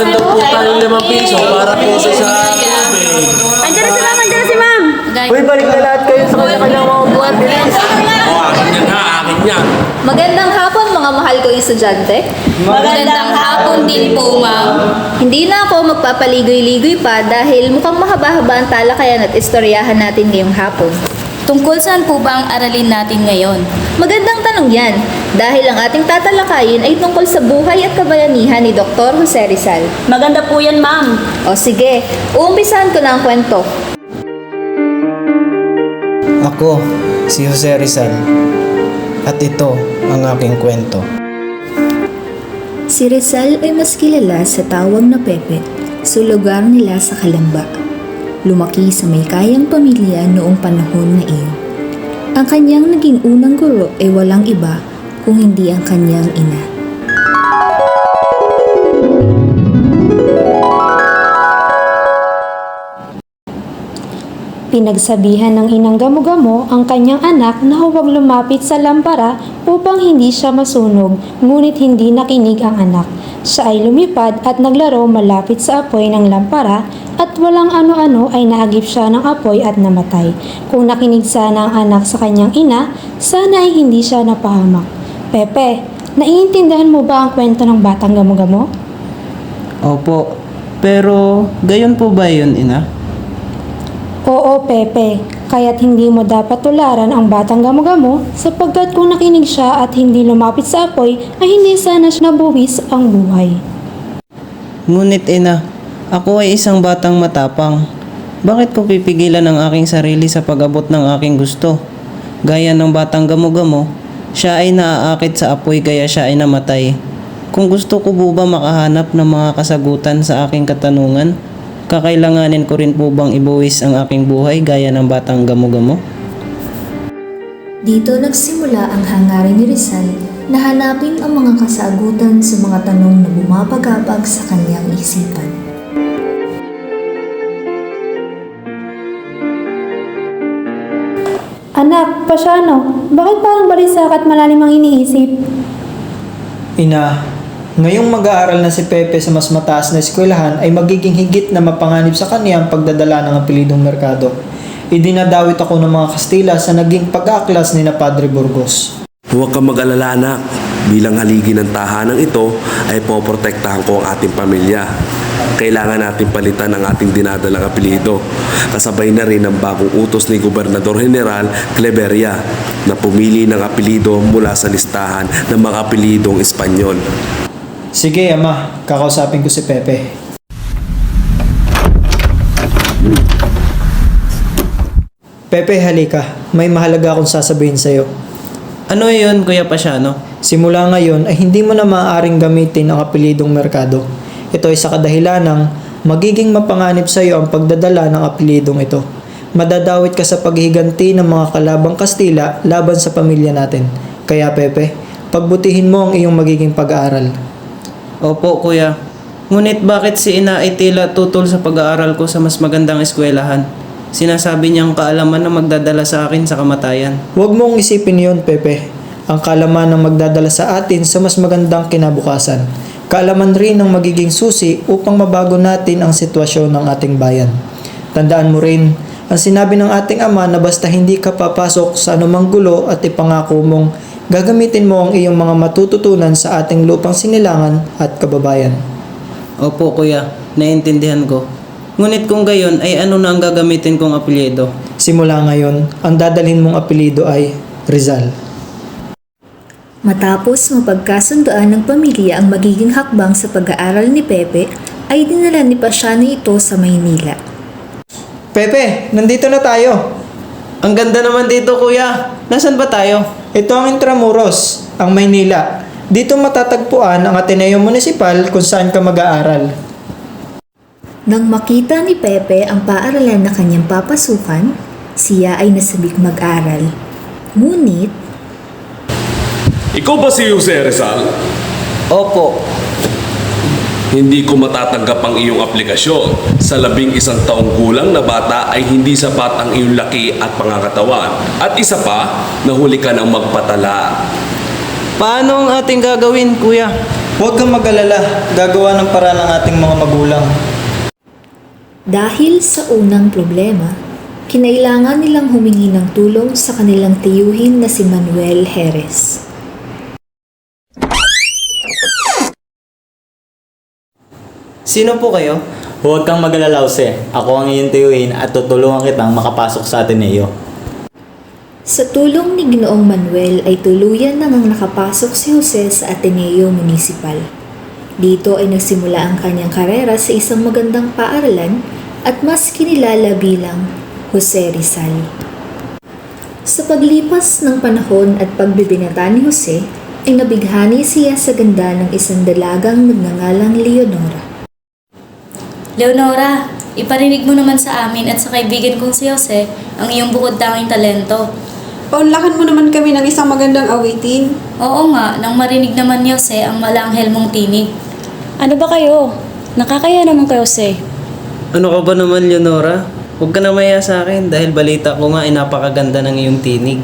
Magbabayad daw po tayo ng 5 piso para po sa tubig. Andiyan na si ma'am, andiyan na si ma'am. Uy, balik na lahat kayo sa kanya-kanyang mga buwan. Bilis! Akin yan ha, akin yan. Magandang hapon mga mahal ko estudyante. Magandang hapon din po, ma'am. Hindi na ako magpapaligoy-ligoy pa dahil mukhang mahaba-haba ang talakayan at istoryahan natin ngayong hapon. Tungkol saan po ba ang aralin natin ngayon? Magandang tanong yan dahil ang ating tatalakayin ay tungkol sa buhay at kabayanihan ni Dr. Jose Rizal. Maganda po yan, ma'am. O sige, uumpisahan ko na ang kwento. Ako, si Jose Rizal. At ito ang aking kwento. Si Rizal ay mas kilala sa tawag na Pepe sa lugar nila sa Kalamba. Lumaki sa may kayang pamilya noong panahon na iyon. Ang kanyang naging unang guro ay walang iba kung hindi ang kanyang ina. Pinagsabihan ng inang gamo-gamo ang kanyang anak na huwag lumapit sa lampara upang hindi siya masunog, ngunit hindi nakinig ang anak. Siya ay lumipad at naglaro malapit sa apoy ng lampara at walang ano-ano ay naagip siya ng apoy at namatay. Kung nakinig sana ang anak sa kanyang ina, sana ay hindi siya napahamak. Pepe, naiintindihan mo ba ang kwento ng batang gamo-gamo? Opo, pero gayon po ba yun, ina? Oo, Pepe. Kaya't hindi mo dapat tularan ang batang gamo-gamo sapagkat kung nakinig siya at hindi lumapit sa apoy ay hindi sana siya nabuwis ang buhay. Ngunit ina, ako ay isang batang matapang. Bakit ko pipigilan ang aking sarili sa pag-abot ng aking gusto? Gaya ng batang gamo-gamo, siya ay naaakit sa apoy kaya siya ay namatay. Kung gusto ko po ba makahanap ng mga kasagutan sa aking katanungan, kakailanganin ko rin po bang ibuwis ang aking buhay gaya ng batang gamo-gamo? Dito nagsimula ang hangarin ni Rizal na hanapin ang mga kasagutan sa mga tanong na bumabagabag sa kanyang isipan. Anak, pasyano, bakit parang balisak at malalim ang iniisip? Ina, ngayong mag-aaral na si Pepe sa mas mataas na eskwelahan ay magiging higit na mapanganib sa kanya ang pagdadala ng apelidong merkado. Idinadawit ako ng mga Kastila sa naging pag-aaklas ni na Padre Burgos. Huwag kang mag-alala, anak. Bilang haligi ng tahanang ito ay poprotektahan ko ang ating pamilya. Kailangan natin palitan ang ating dinadalang apelido. Kasabay na rin ang bagong utos ni Gobernador General Cleveria na pumili ng apelido mula sa listahan ng mga apelidong Espanyol. Sige, Ama, kakausapin ko si Pepe. Pepe, halika. May mahalaga akong sasabihin sa'yo. Ano yun, Kuya Pasyano? Simula ngayon ay hindi mo na maaaring gamitin ang apelidong merkado. Ito ay sa kadahilan ng magiging mapanganib sa iyo ang pagdadala ng apelidong ito. Madadawit ka sa paghiganti ng mga kalabang Kastila laban sa pamilya natin. Kaya Pepe, pagbutihin mo ang iyong magiging pag-aaral. Opo, Kuya. Ngunit bakit si ina ay tila tutol sa pag-aaral ko sa mas magandang eskwelahan? Sinasabi niyang kaalaman na magdadala sa akin sa kamatayan. Huwag mong isipin yon, Pepe. Ang kaalaman ang magdadala sa atin sa mas magandang kinabukasan. Kaalaman rin ang magiging susi upang mabago natin ang sitwasyon ng ating bayan. Tandaan mo rin ang sinabi ng ating ama na basta hindi ka papasok sa anumang gulo at ipangako mong gagamitin mo ang iyong mga matututunan sa ating lupang sinilangan at kababayan. Opo, Kuya. Naiintindihan ko. Ngunit kung gayon ay ano na ang gagamitin kong apelyido? Simula ngayon, ang dadalhin mong apelyido ay Rizal. Matapos mapagkasundoan ng pamilya ang magiging hakbang sa pag-aaral ni Pepe, ay dinala ni Pasyano ito sa Maynila. Pepe, nandito na tayo. Ang ganda naman dito, Kuya. Nasaan ba tayo? Ito ang Intramuros, ang Maynila. Dito matatagpuan ang Ateneo Municipal kung saan ka mag-aaral. Nang makita ni Pepe ang paaralan na kanyang papasukan, siya ay nasabik mag-aral. Ngunit, Ikaw ba si Jose Rizal? Opo. Hindi ko matatanggap ang iyong aplikasyon. Sa 11 taong gulang na bata ay hindi sapat ang iyong laki at pangangatawan. At isa pa, nahuli ka ng magpatala. Paano ang ating gagawin, Kuya? Huwag kang mag-alala, gagawa ng paraan ng ating mga magulang. Dahil sa unang problema, kinailangan nilang humingi ng tulong sa kanilang tiyuhin na si Manuel Jerez. Sino po kayo? Huwag kang mag-alala, Jose. Ako ang iyong tiyuhin at tutulungan kitang makapasok sa Ateneo. Sa tulong ni Ginoong Manuel ay tuluyan namang nakapasok si Jose sa Ateneo Municipal. Dito ay nagsimula ang kanyang karera sa isang magandang paaralan at mas kinilala bilang Jose Rizal. Sa paglipas ng panahon at pagbibinata ni Jose, ay nabighani siya sa ganda ng isang dalagang nagngangalang Leonora. Leonora, iparinig mo naman sa amin at sa kaibigan kong si Jose ang iyong bukod tanging talento. Paunlakan mo naman kami ng isang magandang awitin. Oo nga, nang marinig naman ni Jose ang malanghel mong tinig. Ano ba kayo? Nakakaya naman kayo, Jose. Ano ka ba naman, Leonora? Huwag ka na maya sa akin dahil balita ko nga ay napakaganda ng iyong tinig.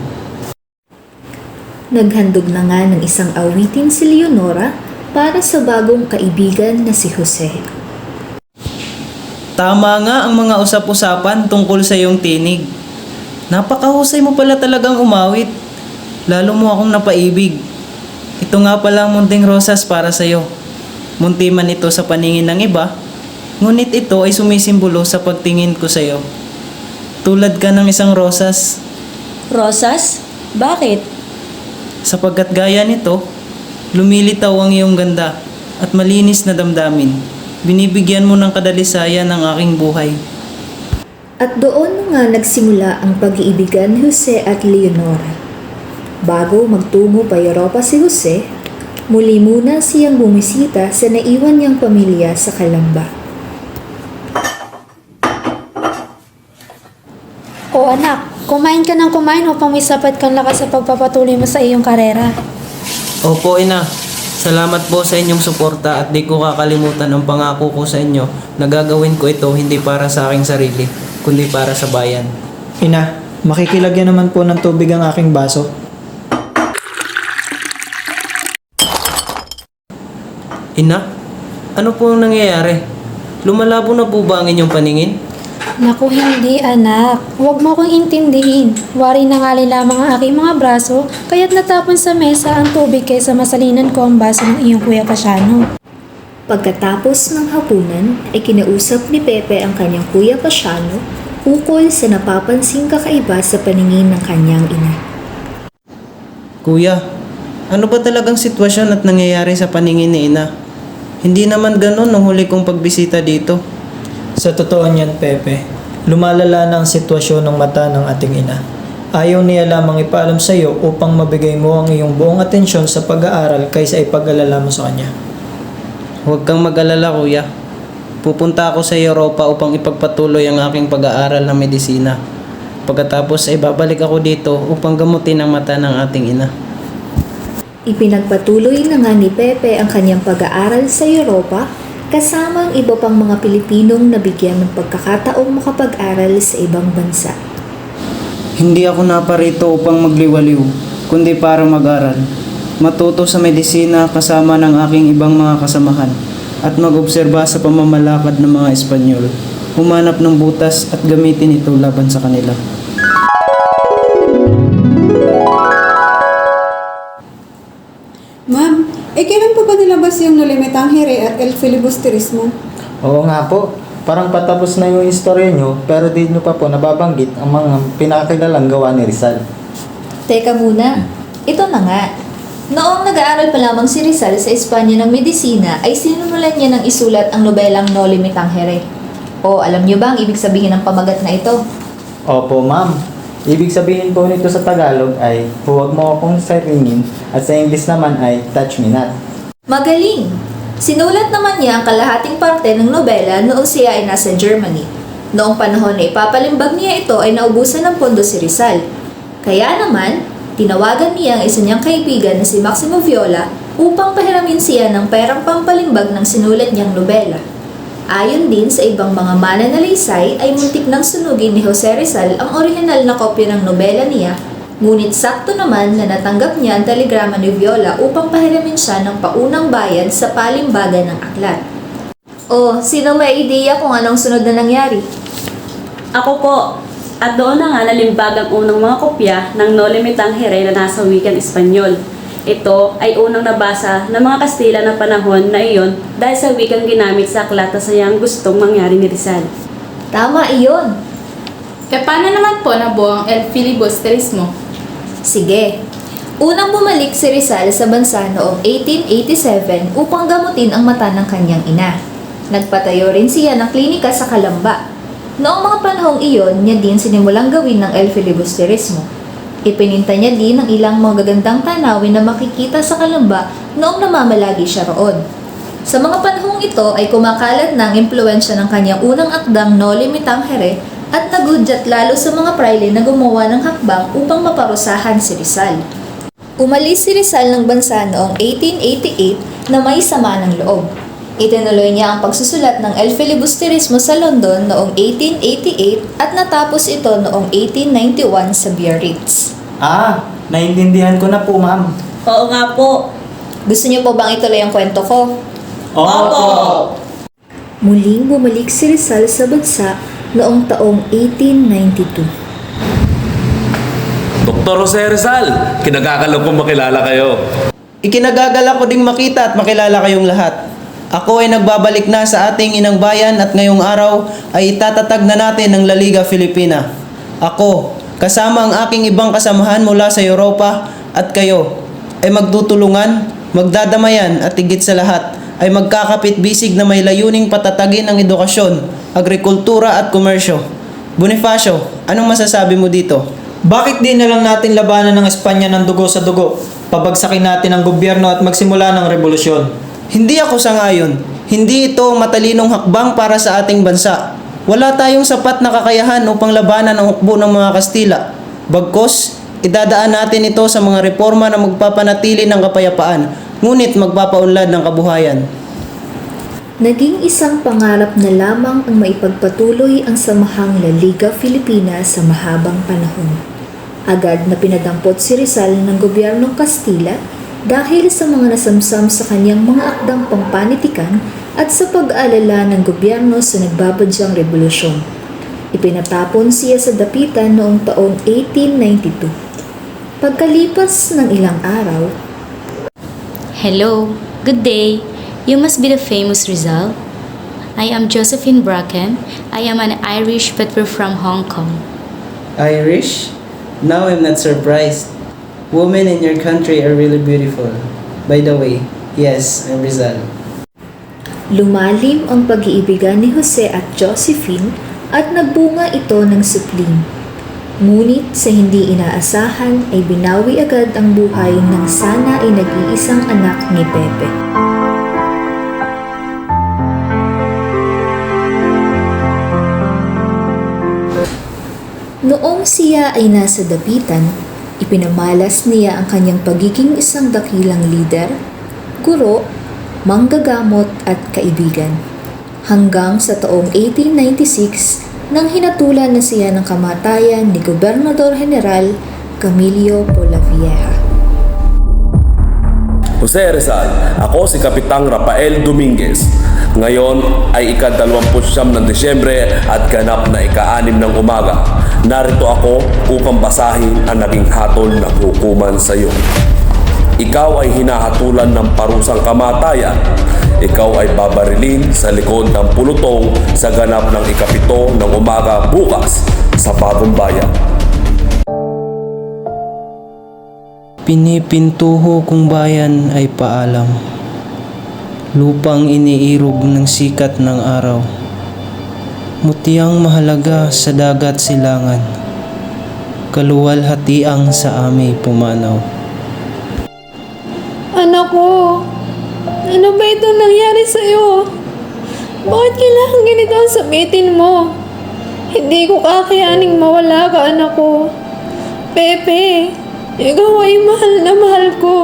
Naghandog na nga ng isang awitin si Leonora para sa bagong kaibigan na si Jose. Tama nga ang mga usap-usapan tungkol sa iyong tinig. Napakahusay mo pala talagang umawit. Lalo mo akong napaibig. Ito nga pala ang munting rosas para sa iyo. Munti man ito sa paningin ng iba, ngunit ito ay sumisimbolo sa pagtingin ko sa iyo. Tulad ka ng isang rosas. Rosas? Bakit? Sapagkat gaya nito, lumilitaw ang iyong ganda at malinis na damdamin. Binibigyan mo ng kadalisayan ng aking buhay. At doon nga nagsimula ang pag-iibigan ni Jose at Leonora. Bago magtungo pa Europa si Jose, muli muna siyang bumisita sa naiwan niyang pamilya sa Calamba. O anak, kumain ka ng kumain upang may sapat kang lakas sa pagpapatuloy mo sa iyong karera. Opo, ina. Salamat po sa inyong suporta at di ko kakalimutan ang pangako ko sa inyo na gagawin ko ito hindi para sa aking sarili, kundi para sa bayan. Ina, makikilagyan naman po ng tubig ang aking baso. Ina, ano po ang nangyayari? Lumalabo na po ba ang inyong paningin? Naku, hindi anak. Huwag mo akong intindihin. Wari na nga lamang ang aking mga braso, kaya't natapon sa mesa ang tubig kaysa masalinan ko ang baso ng iyong Kuya Pasiano. Pagkatapos ng hapunan ay kinausap ni Pepe ang kanyang Kuya Pasiano ukol sa napapansing kakaiba sa paningin ng kanyang ina. Kuya, ano ba talagang sitwasyon at nangyayari sa paningin ni ina? Hindi naman ganun nung huli kong pagbisita dito. Sa totoo niyan, Pepe, lumalala na ang sitwasyon ng mata ng ating ina. Ayaw niya lamang ipaalam sa iyo upang mabigay mo ang iyong buong atensyon sa pag-aaral kaysa ipag-alala mo sa kanya. Huwag kang mag-alala, kuya. Pupunta ako sa Europa upang ipagpatuloy ang aking pag-aaral ng medisina. Pagkatapos ay babalik ako dito upang gamutin ang mata ng ating ina. Ipinagpatuloy na nga ni Pepe ang kanyang pag-aaral sa Europa kasama ang iba pang mga Pilipinong nabigyan ng pagkakataong makapag-aral sa ibang bansa. Hindi ako naparito upang magliwaliw, kundi para mag-aral. Matuto sa medisina kasama ng aking ibang mga kasamahan at mag-obserba sa pamamalakad ng mga Espanyol. Humanap ng butas at gamitin ito laban sa kanila. Ma'am, kailan pa ba nilabas yung Nolimitang Here at El Filibusterismo? Oo nga po. Parang patapos na yung istorya nyo, pero di nyo pa po nababanggit ang mga pinakakilalang gawa ni Rizal. Teka muna, ito na nga. Noong nag-aaral pa lamang si Rizal sa Espanya ng medisina ay sinimulan niya ng isulat ang nobelang No Limitang Here. O alam niyo ba ang ibig sabihin ng pamagat na ito? Opo, ma'am. Ibig sabihin po nito sa Tagalog ay huwag mo akong saringin at sa English naman ay touch me not. Magaling! Sinulat naman niya ang kalahating parte ng nobela noong siya ay nasa Germany. Noong panahon na ipapalimbag niya ito ay naubusan ng pondo si Rizal. Kaya naman, tinawagan niya ang isa niyang kaibigan na si Maximo Viola upang pahiramin siya ng perang pampalimbag ng sinulat niyang nobela. Ayon din sa ibang mga mananalaysay ay muntik nang sunugin ni Jose Rizal ang orihinal na kopya ng nobela niya Ngunit sakto naman na natanggap niya ang telegrama ni Viola upang pahiramin siya ng paunang bayad sa palimbagan ng aklat. O, sino may ideya kung anong sunod na nangyari? Ako po. At doon na nga nalimbag ang unang mga kopya ng No Limitang Here na nasa wikang Espanyol. Ito ay unang nabasa ng mga Kastila na panahon na iyon dahil sa wikang ginamit sa aklat na sayang gustong mangyari ni Rizal. Tama iyon. E paano naman po nabuo ang El Filibusterismo? Sige. Unang bumalik si Rizal sa bansa noong 1887 upang gamutin ang mata ng kanyang ina. Nagpatayo rin siya ng klinika sa Calamba. Noong mga panahong iyon, niya din sinimulang gawin ng El Filibusterismo. Ipininta niya din ang ilang magagandang tanawin na makikita sa Calamba noong namamalagi siya roon. Sa mga panahong ito ay kumakalat ng impluensya ng kanyang unang akdang No Limitang Here at nagudyat lalo sa mga prayle na gumawa ng hakbang upang maparusahan si Rizal. Umalis si Rizal ng bansa noong 1888 na may sama ng loob. Itinuloy niya ang pagsusulat ng El Filibusterismo sa London noong 1888 at natapos ito noong 1891 sa Biarritz. Naintindihan ko na po, ma'am. Oo nga po. Gusto niyo po bang ituloy ang kwento ko? Opo! Muling bumalik si Rizal sa bansa noong taong 1892. Dr. Jose Rizal, kinagakalang kong makilala kayo. Ikinagagalak ko ding makita at makilala kayong lahat. Ako ay nagbabalik na sa ating inang bayan at ngayong araw ay itatatag na natin ang La Liga Filipina. Ako, kasama ang aking ibang kasamahan mula sa Europa at kayo ay magtutulungan, magdadamayan at higit sa lahat ay magkakapit-bisig na may layuning patatagin ang edukasyon, agrikultura at komersyo. Bonifacio, anong masasabi mo dito? Bakit di na lang natin labanan ng Espanya ng dugo sa dugo? Pabagsakin natin ang gobyerno at magsimula ng revolusyon. Hindi ako sangayon. Hindi ito matalinong hakbang para sa ating bansa. Wala tayong sapat na kakayahan upang labanan ang hukbo ng mga Kastila. Bagkus, idadaan natin ito sa mga reforma na magpapanatili ng kapayapaan, ngunit magpapaunlad ng kabuhayan. Naging isang pangarap na lamang ang maipagpatuloy ang samahang La Liga Filipina sa mahabang panahon. Agad na pinadampot si Rizal ng gobyernong Kastila dahil sa mga nasamsam sa kanyang mga akdang pampanitikan at sa pag-aalala ng gobyerno sa nagbabadyang revolusyon. Ipinatapon siya sa dapitan noong taong 1892. Pagkalipas ng ilang araw, Hello, good day. You must be the famous Rizal. I am Josephine Bracken. I am an Irish but we're from Hong Kong. Irish? Now I'm not surprised. Women in your country are really beautiful. By the way, yes, I'm Rizal. lumalim ang pag-iibigan ni Jose at Josephine at nagbunga ito ng supling. Ngunit sa hindi inaasahan ay binawi agad ang buhay ng sana ay nag-iisang anak ni Pepe. Noong siya ay nasa dapitan, ipinamalas niya ang kanyang pagiging isang dakilang lider, guro, manggagamot at kaibigan. Hanggang sa taong 1896 nang hinatulan na siya ng kamatayan ni Gobernador General Camilo Polavieja. Jose Rizal, ako si Kapitang Rafael Dominguez. Ngayon ay ika-29 ng Disyembre at ganap na ika-6 ng umaga. Narito ako upang basahin ang naging hatol ng hukuman sa iyo. Ikaw ay hinahatulan ng parusang kamatayan. Ikaw ay babarilin sa likod ng pulutong sa ganap ng ika-7 ng umaga bukas sa Bagong Bayan. Pinipintuho kong bayan ay paalam. Lupang iniirog ng sikat ng araw. Mutiyang mahalaga sa dagat silangan. Kaluwalhatiang sa aming pumanaw. Anak ko, ano ba itong nangyari sa'yo? Bakit kailangan ganito ang sabitin mo? Hindi ko kakayaning mawala ka, anak ko. Pepe, ikaw ay mahal na mahal ko.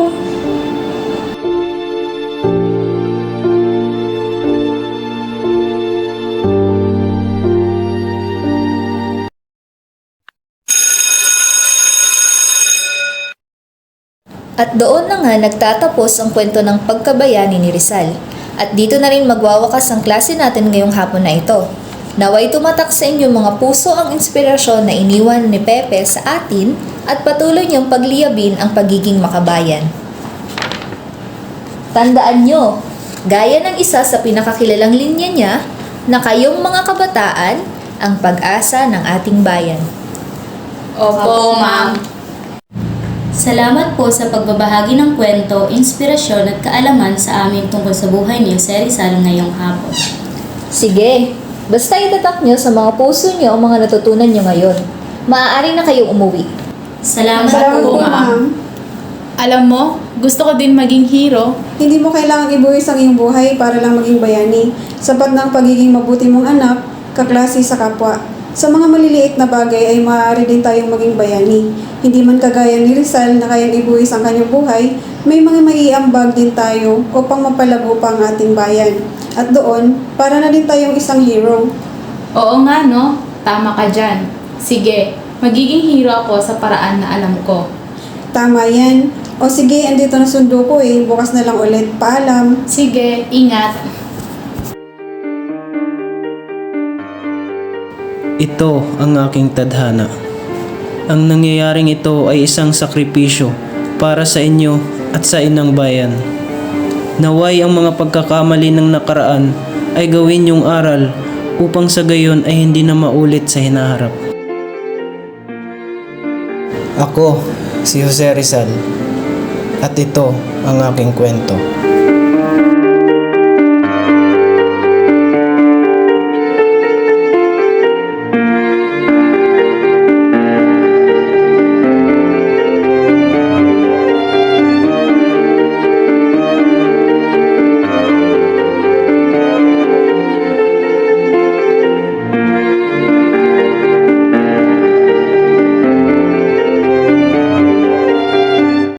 At doon na nga nagtatapos ang kwento ng pagkabayani ni Rizal. At dito na rin magwawakas ang klase natin ngayong hapon na ito. Naway tumatak sa inyong mga puso ang inspirasyon na iniwan ni Pepe sa atin at patuloy niyong pagliyabin ang pagiging makabayan. Tandaan nyo, gaya ng isa sa pinakakilalang linya niya, na kayong mga kabataan ang pag-asa ng ating bayan. Opo, ma'am. Salamat po sa pagbabahagi ng kwento, inspirasyon at kaalaman sa amin tungkol sa buhay ni Jose Rizal ngayong hapon. Sige, basta itatak nyo sa mga puso nyo ang mga natutunan nyo ngayon. Maaari na kayong umuwi. Salamat, Salamat po, po, ma'am. ma'am. Alam mo, gusto ko din maging hero. Hindi mo kailangang ibuwis ang iyong buhay para lang maging bayani. Sapat na ang pagiging mabuti mong anak, kaklase sa kapwa. Sa mga maliliit na bagay ay maaari din tayong maging bayani. Hindi man kagaya ni Rizal na kayang ibuwis ang kanyang buhay, may mga maiambag din tayo upang mapalago pa ang ating bayan. At doon, para na din tayong isang hero. Oo nga, no? Tama ka dyan. Sige, magiging hero ako sa paraan na alam ko. Tama yan. O sige, andito na sundo ko eh. Bukas na lang ulit. Paalam. Sige, ingat. Ito ang aking tadhana. Ang nangyayaring ito ay isang sakripisyo para sa inyo at sa inang bayan. Naway ang mga pagkakamali ng nakaraan ay gawin yung aral upang sa gayon ay hindi na maulit sa hinaharap. Ako, si Jose Rizal, at ito ang aking kwento.